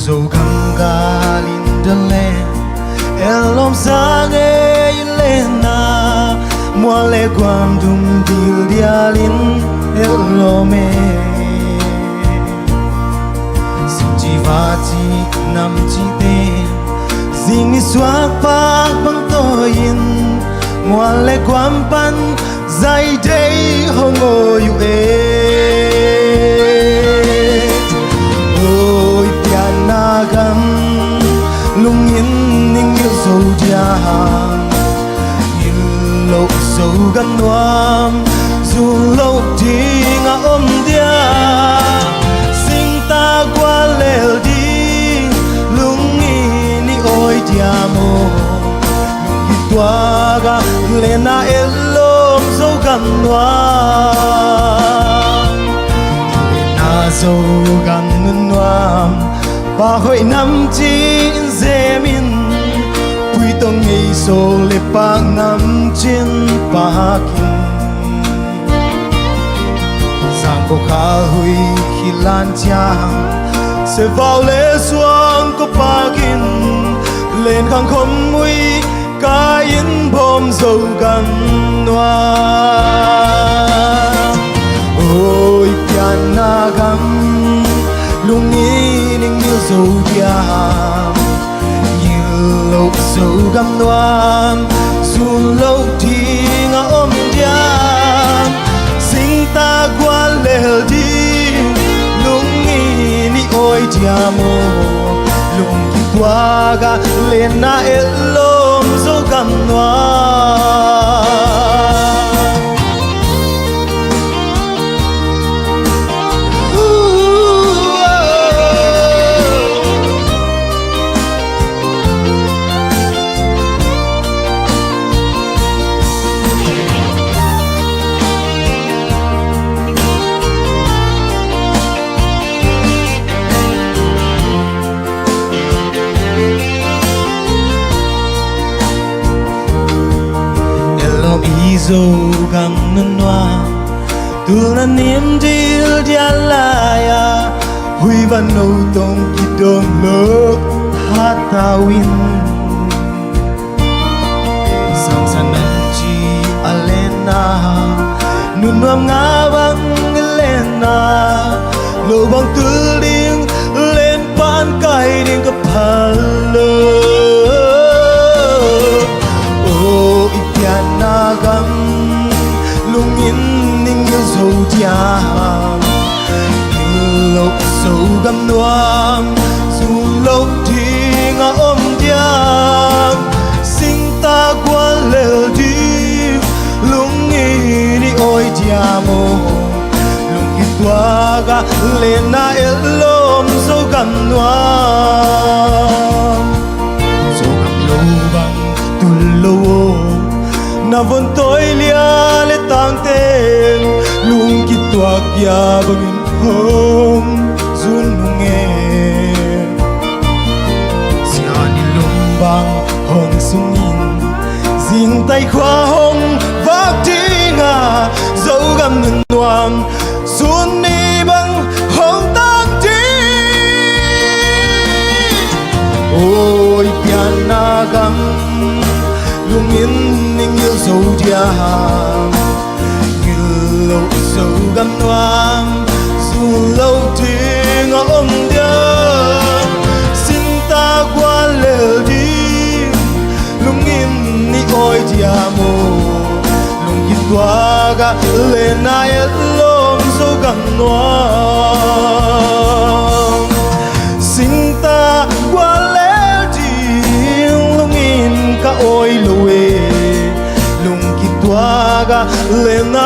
dầu găm ga linh đơn lên elom sang lên na mua lệ quan đum điều dia linh elome xin chỉ va chỉ nằm chỉ tên dinh xoác bạc bằng tôi in mua lệ quan pan dây đây hông ngồi ôi piano gam lung in ning yêu dấu dia in lâu dấu gam noam dù lâu thì ngã ôm dia sinh ta qua lều đi lung in ni ôi dia mo lung in tua ga lena elom dấu gam noam lena dấu gam noam ba hội năm chín dễ min quy tông nghi số lệ ba năm chín ba kinh sang cô khá huy khi lan chàng sẽ vào lễ xuân có ba kinh lên khang không nguy ca in bom dầu gần noa ôi piano gam lung nghĩ nên yêu dấu diam như lâu dấu gam noam dù lâu thì ngã ôm diam sinh ta qua lều đi lung nghĩ ni ôi diamo lung ki tua ga lên na elom dấu gam noam dâu gam nân hoa tu là niềm điêu dia laya huy văn nâu tông kỳ đông lớp hát ta win sang san nân chi alena nun nuam nga bang elena lô bang tư điên lên ban cay điên cấp halo piano gam lung in ning yêu dấu diam như lâu dấu gam noam dù lâu thì ngã ôm diam sinh ta qua lều đi lung in đi ôi diamo lung in tua ga lên na elom dấu gam noam dấu gam lâu bang tu lâu na von tôi lia le tang tên lung ki tua kia bangin hom zun nge siani lung bang hong sungin zing tay khoa hong vác tinga dấu gam ngân noam sun ni bang hong tang ti ôi piano gam lung in ning yêu dấu diam như lâu dấu gam noam dù lâu thì ngã ôm diam xin ta qua lều đi lung in ni ôi diamo lung in tua ga lên na elom dấu gam noam xin ta qua lều đi lung in ka ôi lùi lung ki tua ga lên na